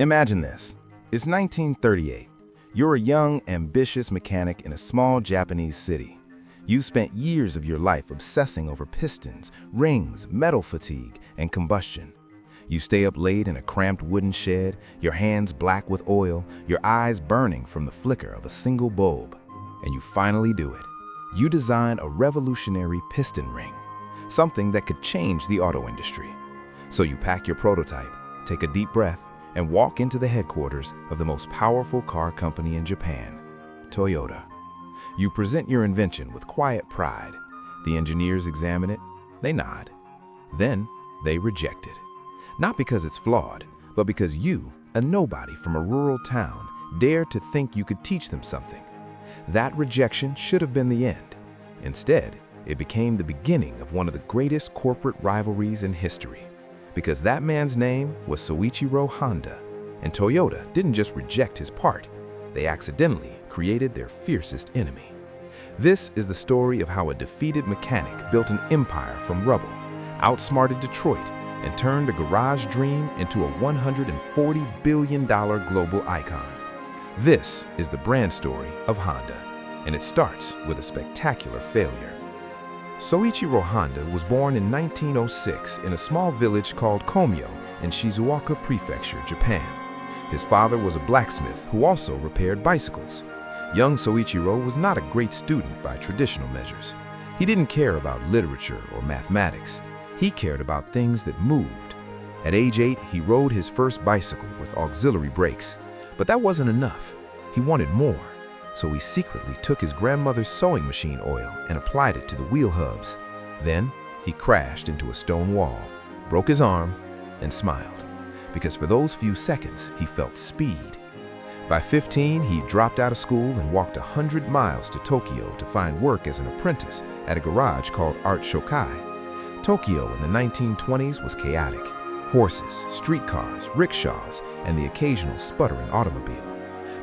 Imagine this. It's 1938. You're a young, ambitious mechanic in a small Japanese city. You've spent years of your life obsessing over pistons, rings, metal fatigue, and combustion. You stay up late in a cramped wooden shed, your hands black with oil, your eyes burning from the flicker of a single bulb. And you finally do it. You design a revolutionary piston ring, something that could change the auto industry. So you pack your prototype, take a deep breath, and walk into the headquarters of the most powerful car company in Japan, Toyota. You present your invention with quiet pride. The engineers examine it, they nod. Then they reject it. Not because it's flawed, but because you, a nobody from a rural town, dared to think you could teach them something. That rejection should have been the end. Instead, it became the beginning of one of the greatest corporate rivalries in history. Because that man's name was Soichiro Honda, and Toyota didn't just reject his part, they accidentally created their fiercest enemy. This is the story of how a defeated mechanic built an empire from rubble, outsmarted Detroit, and turned a garage dream into a $140 billion global icon. This is the brand story of Honda, and it starts with a spectacular failure. Soichiro Honda was born in 1906 in a small village called Komyo in Shizuoka Prefecture, Japan. His father was a blacksmith who also repaired bicycles. Young Soichiro was not a great student by traditional measures. He didn't care about literature or mathematics. He cared about things that moved. At age 8, he rode his first bicycle with auxiliary brakes. But that wasn't enough. He wanted more. So he secretly took his grandmother's sewing machine oil and applied it to the wheel hubs. Then he crashed into a stone wall, broke his arm, and smiled. Because for those few seconds, he felt speed. By 15, he dropped out of school and walked 100 miles to Tokyo to find work as an apprentice at a garage called Art Shokai. Tokyo in the 1920s was chaotic. Horses, streetcars, rickshaws, and the occasional sputtering automobile.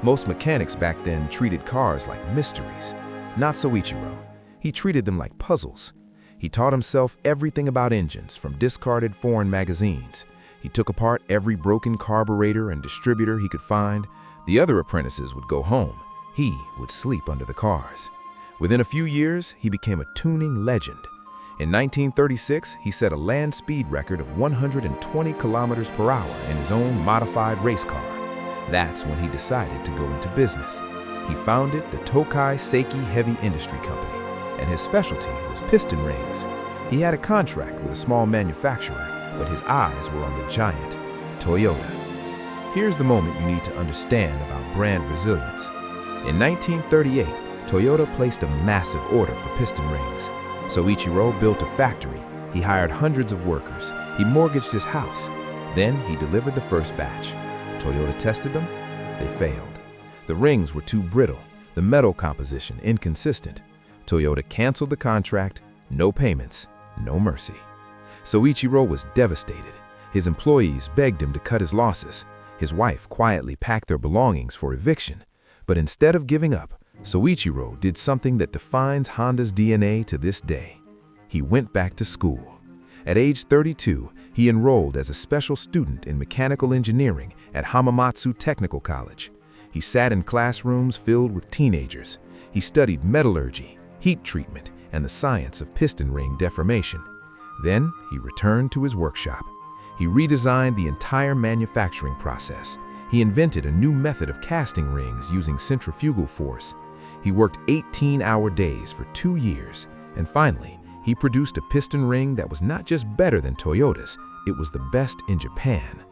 Most mechanics back then treated cars like mysteries. Not Soichiro. He treated them like puzzles. He taught himself everything about engines from discarded foreign magazines. He took apart every broken carburetor and distributor he could find. The other apprentices would go home. He would sleep under the cars. Within a few years, he became a tuning legend. In 1936, he set a land speed record of 120 kilometers per hour in his own modified race car. That's when he decided to go into business. He founded the Tokai Seiki Heavy Industry Company, and his specialty was piston rings. He had a contract with a small manufacturer, but his eyes were on the giant, Toyota. Here's the moment you need to understand about brand resilience. In 1938, Toyota placed a massive order for piston rings. Soichiro built a factory. He hired hundreds of workers. He mortgaged his house. Then he delivered the first batch. Toyota tested them. They failed. The rings were too brittle, the metal composition inconsistent. Toyota canceled the contract, no payments, no mercy. Soichiro was devastated. His employees begged him to cut his losses. His wife quietly packed their belongings for eviction. But instead of giving up, Soichiro did something that defines Honda's DNA to this day. He went back to school. At age 32, he enrolled as a special student in mechanical engineering at Hamamatsu Technical College. He sat in classrooms filled with teenagers. He studied metallurgy, heat treatment, and the science of piston ring deformation. Then he returned to his workshop. He redesigned the entire manufacturing process. He invented a new method of casting rings using centrifugal force. He worked 18-hour days for 2 years, and finally, he produced a piston ring that was not just better than Toyota's, it was the best in Japan.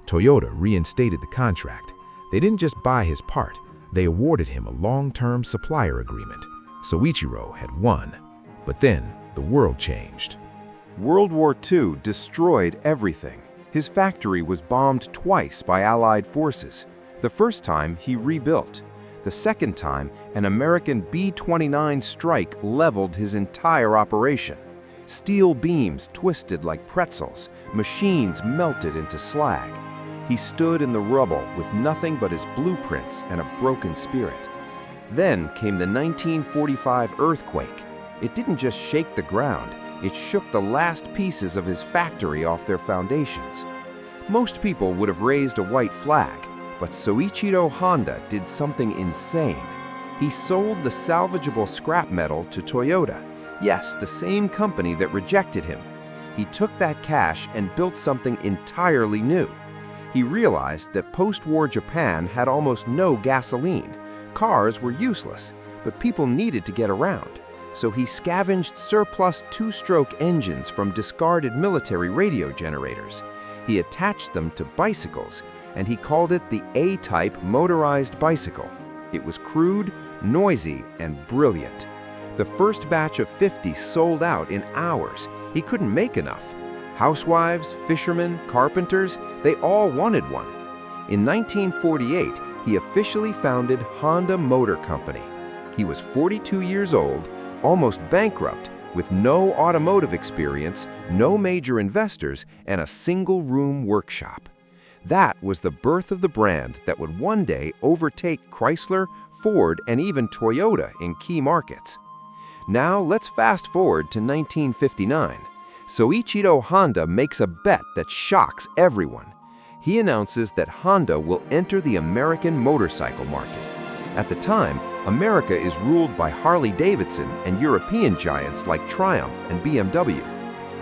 Toyota reinstated the contract. They didn't just buy his part, they awarded him a long-term supplier agreement. Soichiro had won. But then, the world changed. World War II destroyed everything. His factory was bombed twice by Allied forces. The first time, he rebuilt. The second time, an American B-29 strike leveled his entire operation. Steel beams twisted like pretzels, machines melted into slag. He stood in the rubble with nothing but his blueprints and a broken spirit. Then came the 1945 earthquake. It didn't just shake the ground, it shook the last pieces of his factory off their foundations. Most people would have raised a white flag, but Soichiro Honda did something insane. He sold the salvageable scrap metal to Toyota, yes, the same company that rejected him. He took that cash and built something entirely new. He realized that post-war Japan had almost no gasoline. Cars were useless, but people needed to get around. So he scavenged surplus two-stroke engines from discarded military radio generators. He attached them to bicycles, and he called it the A-type motorized bicycle. It was crude, noisy, and brilliant. The first batch of 50 sold out in hours. He couldn't make enough. Housewives, fishermen, carpenters, they all wanted one. In 1948, he officially founded Honda Motor Company. He was 42 years old, almost bankrupt, with no automotive experience, no major investors, and a single-room workshop. That was the birth of the brand that would one day overtake Chrysler, Ford, and even Toyota in key markets. Now let's fast forward to 1959. Soichiro Honda makes a bet that shocks everyone. He announces that Honda will enter the American motorcycle market. At the time, America is ruled by Harley-Davidson and European giants like Triumph and BMW.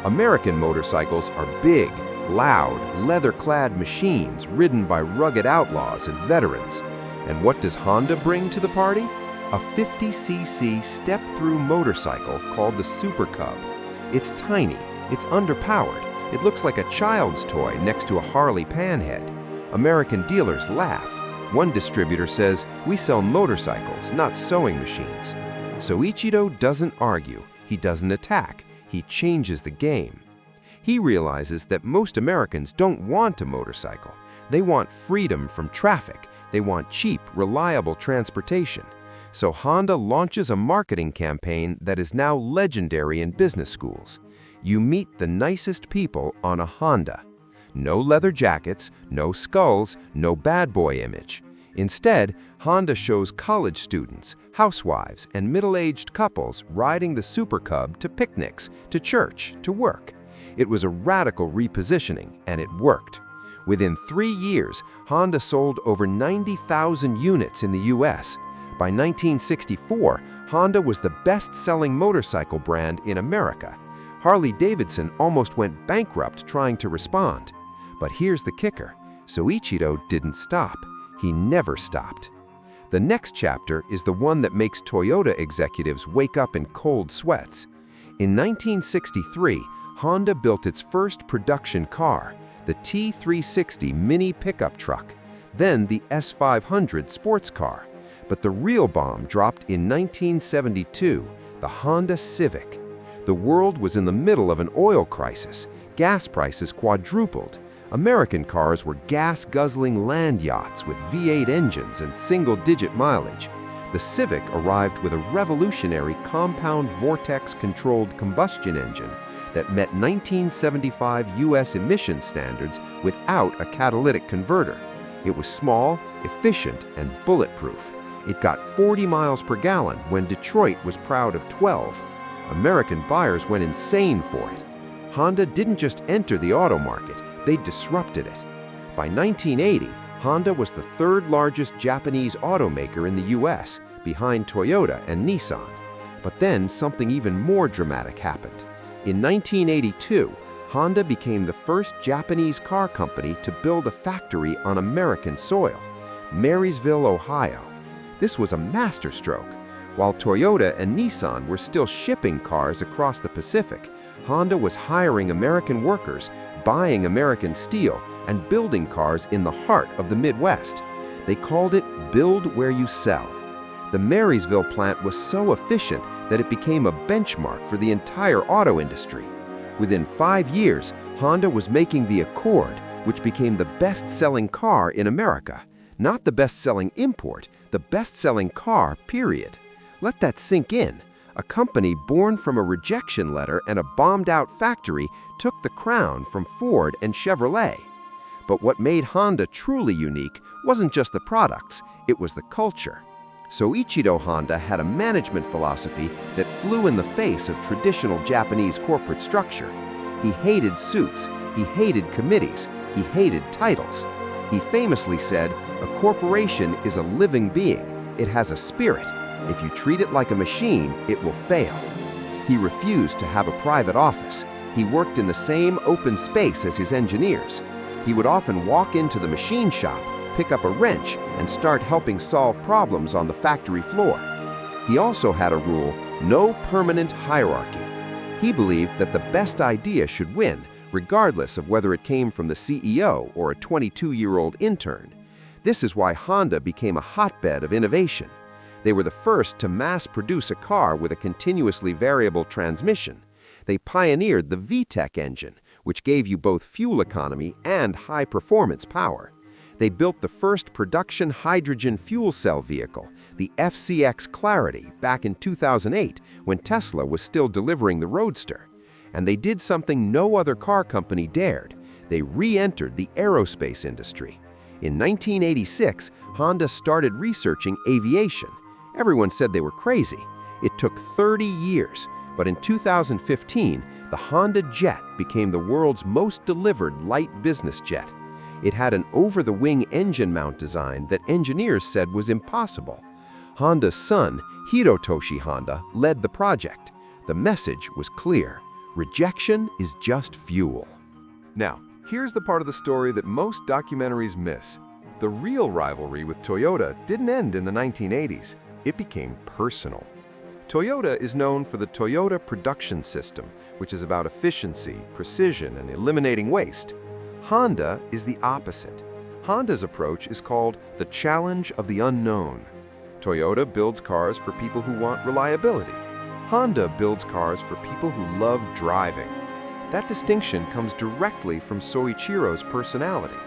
American motorcycles are big, loud, leather-clad machines ridden by rugged outlaws and veterans. And what does Honda bring to the party? A 50cc step-through motorcycle called the Super Cub. It's tiny, it's underpowered, it looks like a child's toy next to a Harley panhead. American dealers laugh. One distributor says, "We sell motorcycles, not sewing machines." Soichiro doesn't argue, he doesn't attack, he changes the game. He realizes that most Americans don't want a motorcycle. They want freedom from traffic. They want cheap, reliable transportation. So Honda launches a marketing campaign that is now legendary in business schools. You meet the nicest people on a Honda. No leather jackets, no skulls, no bad boy image. Instead, Honda shows college students, housewives, and middle-aged couples riding the Super Cub to picnics, to church, to work. It was a radical repositioning, and it worked. Within 3 years, Honda sold over 90,000 units in the US. By 1964, Honda was the best-selling motorcycle brand in America. Harley-Davidson almost went bankrupt trying to respond. But here's the kicker. Soichiro didn't stop. He never stopped. The next chapter is the one that makes Toyota executives wake up in cold sweats. In 1963, Honda built its first production car, the T360 mini pickup truck, then the S500 sports car. But the real bomb dropped in 1972, the Honda Civic. The world was in the middle of an oil crisis. Gas prices quadrupled. American cars were gas-guzzling land yachts with V8 engines and single-digit mileage. The Civic arrived with a revolutionary compound vortex-controlled combustion engine that met 1975 US emission standards without a catalytic converter. It was small, efficient, and bulletproof. It got 40 miles per gallon when Detroit was proud of 12. American buyers went insane for it. Honda didn't just enter the auto market, they disrupted it. By 1980, Honda was the third largest Japanese automaker in the US, behind Toyota and Nissan. But then something even more dramatic happened. In 1982, Honda became the first Japanese car company to build a factory on American soil, Marysville, Ohio. This was a masterstroke. While Toyota and Nissan were still shipping cars across the Pacific, Honda was hiring American workers, buying American steel, and building cars in the heart of the Midwest. They called it "Build Where You Sell." The Marysville plant was so efficient that it became a benchmark for the entire auto industry. Within 5 years, Honda was making the Accord, which became the best-selling car in America. Not the best-selling import, the best-selling car, period. Let that sink in. A company born from a rejection letter and a bombed-out factory took the crown from Ford and Chevrolet. But what made Honda truly unique wasn't just the products, it was the culture. Soichiro Honda had a management philosophy that flew in the face of traditional Japanese corporate structure. He hated suits, he hated committees, He hated titles. He famously said, "A corporation is a living being. It has a spirit. If you treat it like a machine, it will fail." He refused to have a private office. He worked in the same open space as his engineers. He would often walk into the machine shop, pick up a wrench, and start helping solve problems on the factory floor. He also had a rule: no permanent hierarchy. He believed that the best idea should win, regardless of whether it came from the CEO or a 22-year-old intern. This is why Honda became a hotbed of innovation. They were the first to mass-produce a car with a continuously variable transmission. They pioneered the VTEC engine, which gave you both fuel economy and high-performance power. They built the first production hydrogen fuel cell vehicle, the FCX Clarity, back in 2008 when Tesla was still delivering the Roadster. And they did something no other car company dared. They re-entered the aerospace industry. In 1986, Honda started researching aviation. Everyone said they were crazy. It took 30 years, but in 2015, the Honda Jet became the world's most delivered light business jet. It had an over-the-wing engine mount design that engineers said was impossible. Honda's son, Hirotoshi Honda, led the project. The message was clear: rejection is just fuel. Now, here's the part of the story that most documentaries miss. The real rivalry with Toyota didn't end in the 1980s. It became personal. Toyota is known for the Toyota Production System, which is about efficiency, precision, and eliminating waste. Honda is the opposite. Honda's approach is called the challenge of the unknown. Toyota builds cars for people who want reliability. Honda builds cars for people who love driving. That distinction comes directly from Soichiro's personality.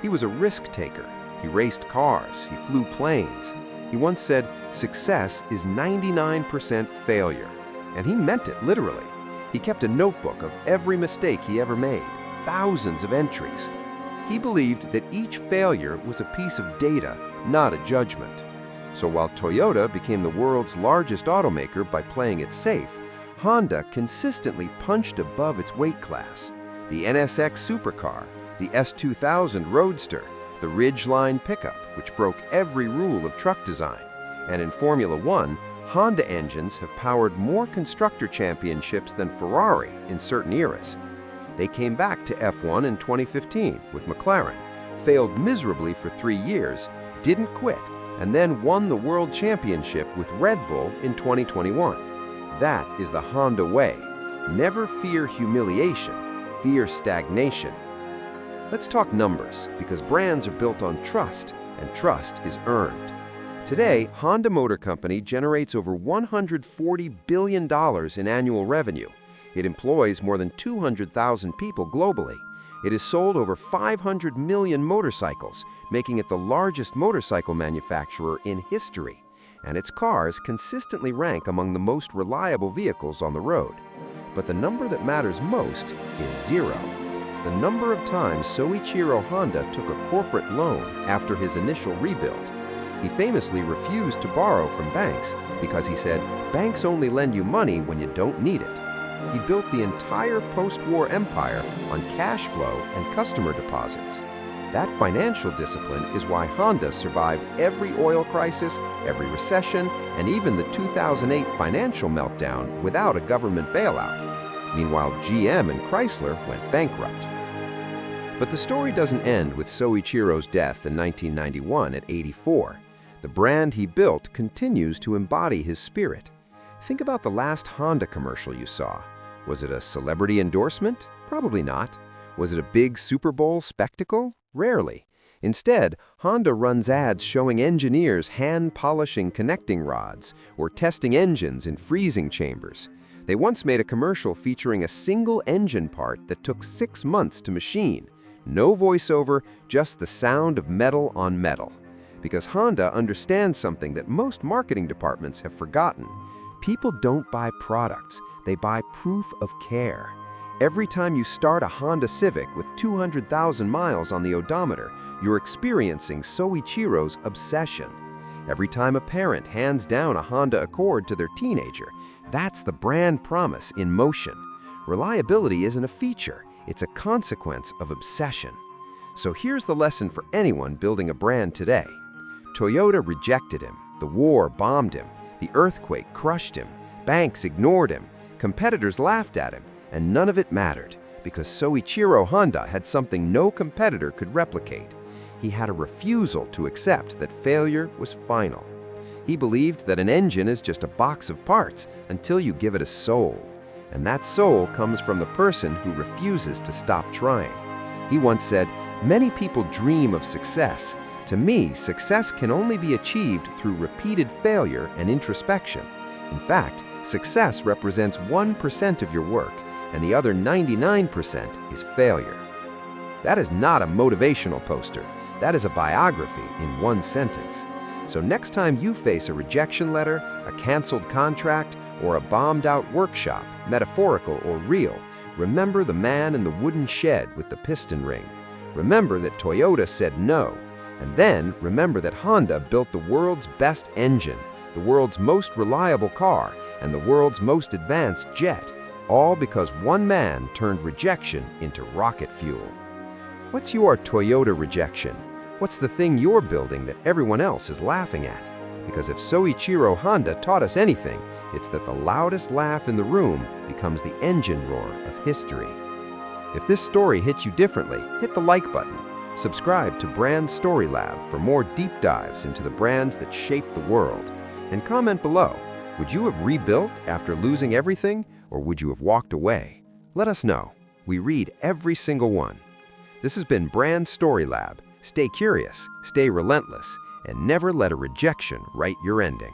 He was a risk-taker. He raced cars. He flew planes. He once said, "Success is 99% failure." And he meant it literally. He kept a notebook of every mistake he ever made, thousands of entries. He believed that each failure was a piece of data, not a judgment. So while Toyota became the world's largest automaker by playing it safe, Honda consistently punched above its weight class. The NSX supercar, the S2000 Roadster, the Ridgeline pickup, which broke every rule of truck design. And in Formula One, Honda engines have powered more constructor championships than Ferrari in certain eras. They came back to F1 in 2015 with McLaren, failed miserably for 3 years, didn't quit, and then won the World Championship with Red Bull in 2021. That is the Honda way. Never fear humiliation, fear stagnation. Let's talk numbers, because brands are built on trust, and trust is earned. Today, Honda Motor Company generates over $140 billion in annual revenue. It employs more than 200,000 people globally. It has sold over 500 million motorcycles, making it the largest motorcycle manufacturer in history. And its cars consistently rank among the most reliable vehicles on the road. But the number that matters most is 0. The number of times Soichiro Honda took a corporate loan after his initial rebuild. He famously refused to borrow from banks because he said, "Banks only lend you money when you don't need it." He built the entire post-war empire on cash flow and customer deposits. That financial discipline is why Honda survived every oil crisis, every recession, and even the 2008 financial meltdown without a government bailout. Meanwhile, GM and Chrysler went bankrupt. But the story doesn't end with Soichiro's death in 1991 at 84. The brand he built continues to embody his spirit. Think about the last Honda commercial you saw. Was it a celebrity endorsement? Probably not. Was it a big Super Bowl spectacle? Rarely. Instead, Honda runs ads showing engineers hand-polishing connecting rods or testing engines in freezing chambers. They once made a commercial featuring a single engine part that took 6 months to machine. No voiceover, just the sound of metal on metal. Because Honda understands something that most marketing departments have forgotten. People don't buy products, they buy proof of care. Every time you start a Honda Civic with 200,000 miles on the odometer, you're experiencing Soichiro's obsession. Every time a parent hands down a Honda Accord to their teenager, that's the brand promise in motion. Reliability isn't a feature, it's a consequence of obsession. So here's the lesson for anyone building a brand today. Toyota rejected him, the war bombed him, the earthquake crushed him, banks ignored him, competitors laughed at him, and none of it mattered because Soichiro Honda had something no competitor could replicate. He had a refusal to accept that failure was final. He believed that an engine is just a box of parts until you give it a soul. And that soul comes from the person who refuses to stop trying. He once said, "Many people dream of success. To me, success can only be achieved through repeated failure and introspection. In fact, success represents 1% of your work, and the other 99% is failure." That is not a motivational poster. That is a biography in one sentence. So next time you face a rejection letter, a canceled contract, or a bombed-out workshop, metaphorical or real, remember the man in the wooden shed with the piston ring. Remember that Toyota said no. And then remember that Honda built the world's best engine, the world's most reliable car, and the world's most advanced jet, all because one man turned rejection into rocket fuel. What's your Toyota rejection? What's the thing you're building that everyone else is laughing at? Because if Soichiro Honda taught us anything, it's that the loudest laugh in the room becomes the engine roar of history. If this story hits you differently, hit the like button. Subscribe to Brand Story Lab for more deep dives into the brands that shape the world. And comment below, would you have rebuilt after losing everything, or would you have walked away? Let us know. We read every single one. This has been Brand Story Lab. Stay curious, stay relentless, and never let a rejection write your ending.